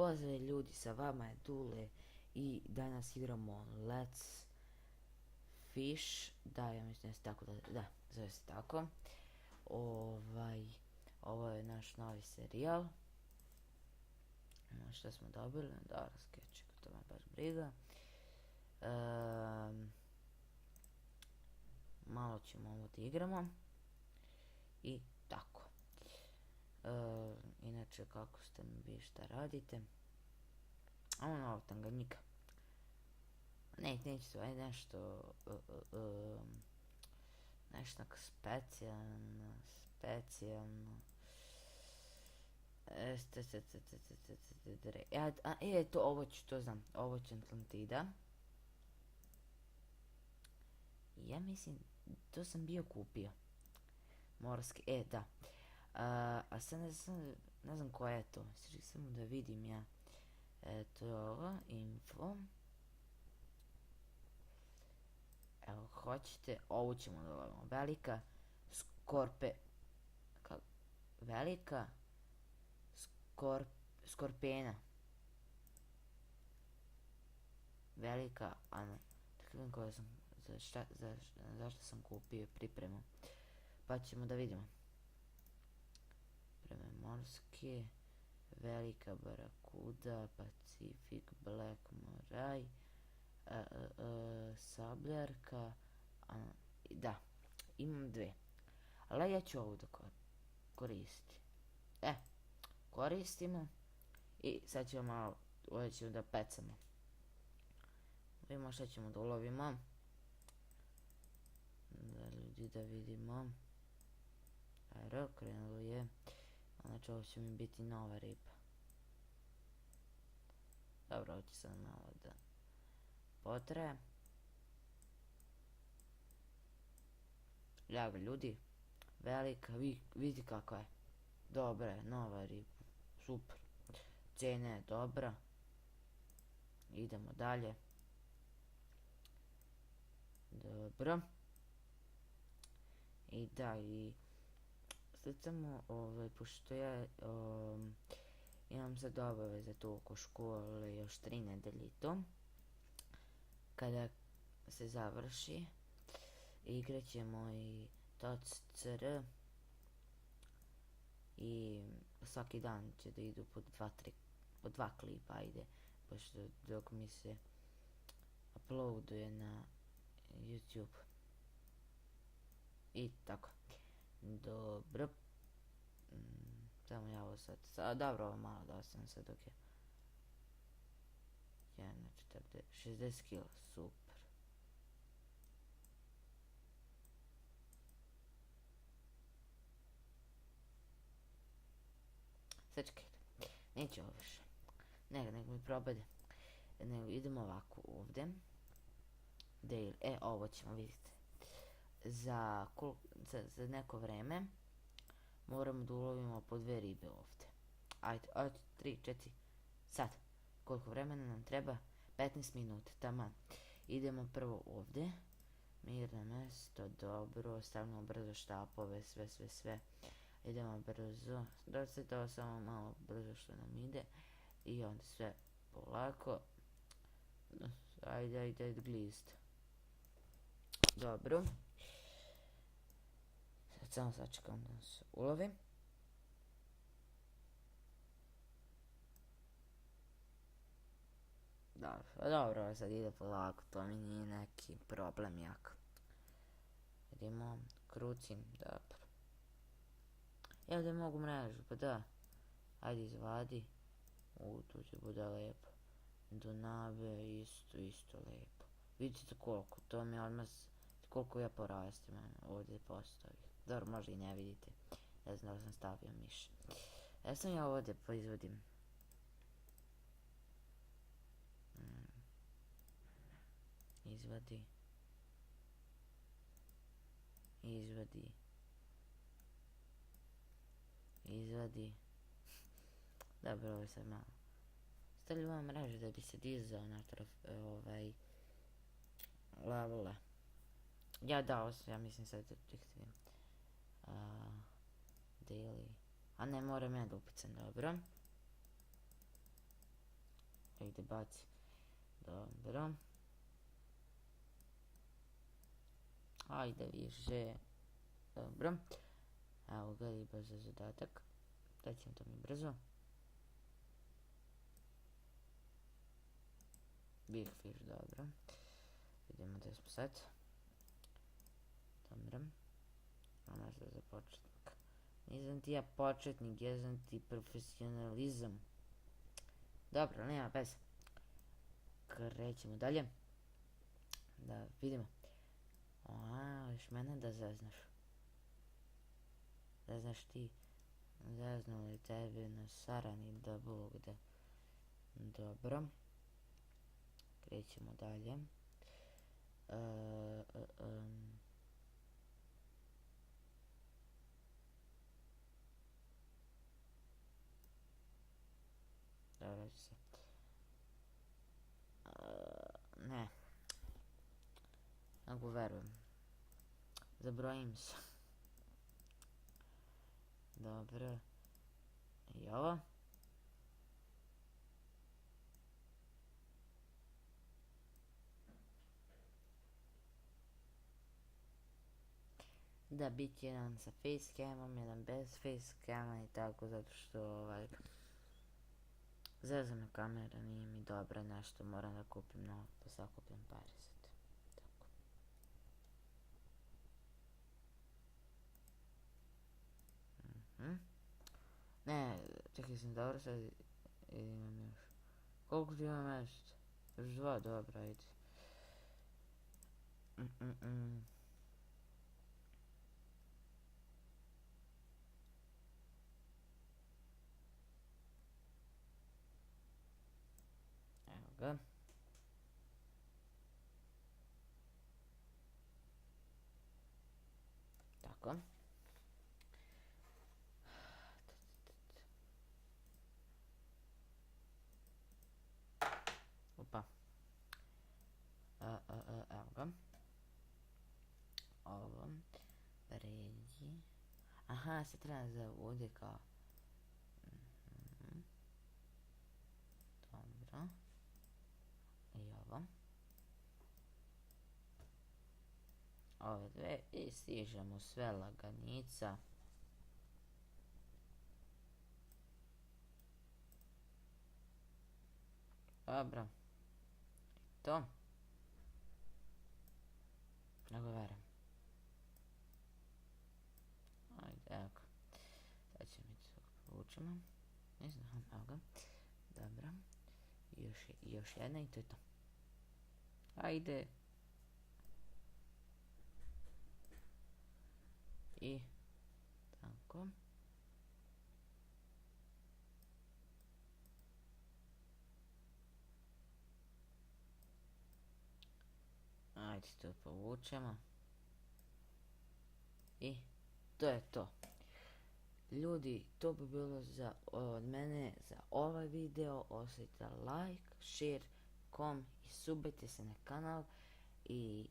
Pozdrav ljudi, sa vama je Dule i danas igramo Let's Fish. Da, ja mislim da se tako da, zove se tako. Ovo je naš novi serijal. Šta smo dobili? Da, skeček, to me baš briga. Malo ćemo ovo da igramo. I tako. Inače, kako ste mi vi, šta radite? Ovo Tanganjika. Neću to, ajde nešto nešto specijalno. Ovo znam, ovo će Atlantida. Ja mislim, to sam bio kupio. Morski, da. A sad ne znam koja je to. Samo da vidim ja. To je ovo, info. Evo, hoćete, ovu ćemo da lovimo. Velika skorpena. Velika, ano. Tako vidim koja sam, zašto sam kupio pripremu. Pa ćemo da vidimo. Preme morske, velika barakuda, Pacific, Black Moray, sabljarka, da, imam dve, ali ja ću ovu da koristiti. Koristimo i sad ćemo malo, ovdje ćemo da pecamo. Vidimo šta ćemo da ulovimo. Da vidimo. Ajde, krenulo je. Znači ovo će mi biti nova riba. Dobro, ovo će sad malo da potraje. Ljaga ljudi, velika, vidi kakva je. Dobra je, nova riba, super. Cena je dobra. Idemo dalje. Dobro. I da, i sad samo, pošto ja imam sad obaveze tu oko škole još 3 nedelje i to. Kada se završi, igrat ćemo i TOC.CR i svaki dan će da idu po 2 klipa, ajde, pošto dok mi se uploaduje na YouTube. I tako. Dobro. Samo ja ovo sad, dobro, ovo malo da ostavim sad dok je 60 kila, super. Sad čekajte, neće ovo više, nego mi probade, nego idemo ovako ovdje, ovo ćemo vidjeti, za neko vreme moramo da ulovimo po 2 ribe ovdje. Ajde, 3, 4, sad, koliko vremena nam treba? 15 minuta, taman. Idemo prvo ovdje, mirno mesto, dobro, stavljamo brzo štapove, sve. Idemo brzo, da se to samo malo brzo što nam ide. I onda sve polako. Ajde, glist. Dobro. Sad samo sačekam da se ulovi. Dobro, sad ide polako, to mi nije neki problem jak. Idemo, krucim, dobro. Evo da mogu mrežu, pa da. Ajde izvadi. Tu će bude lepo. Do nave, isto lepo. Vidite koliko, to mi odmah, koliko ja porastim, ovdje postavi. Dobro, možda i ne vidite. Ne znam da sam stavio miš. Ja sam ja ovdje proizvodim. Izvadi. Dobro, ovo je sad malo. Stavljamo mrežu da bi se dizao na levele. Ja dao sam, ja mislim sad da prihvatim. Daily. A ne, moram ja da upicam, dobro. Ajde, baci. Dobro. Ajde više. Dobro. Evo ga i brzo zadatak. Daćemo to mi brzo. Big fish, dobro. Vidimo da smo sad. Dobro. Ono što za početnik. Nisam ti ja početnik, ja sam ti profesionalizam. Dobro, nema bez. Krećemo dalje. Da vidimo. Još mene da zeznaš. Zeznaš ti. Zeznu li tebi na sarani da Bog da. Dobro. Krećemo dalje. Dobro ću se. Ne. Ako verujem. Zabrojim se. Dobro. I ovo. Da, bit jedan sa facecamom, jedan bez facecama i tako, zato što zeza me kamera, nije mi dobra, nešto moram da kupim novo, pa sakupim pare sad. Tako. Ne, čekaj sam dobro sad, imam još. Koliko ti imam mjesto? Još 2, dobro, ajde. Evo ga. Tako. Opa. Evo ga. Ovo. Pređi. Aha, sad treba da ovdje kao. Dobro. I ovo. Ove dve i stižemo sve laganica. Dobro. I to. Nagovaram. Ajde, evo ga. Sad ćemo mi to povučemo. Ne znam, evo ga. Dobro. Još jedna i to je to. Ajde. I tako. Ajde to povučemo. I to je to. Ljudi, to bi bilo od mene za ovaj video. Ostavite like, share, kom i subite se na kanal i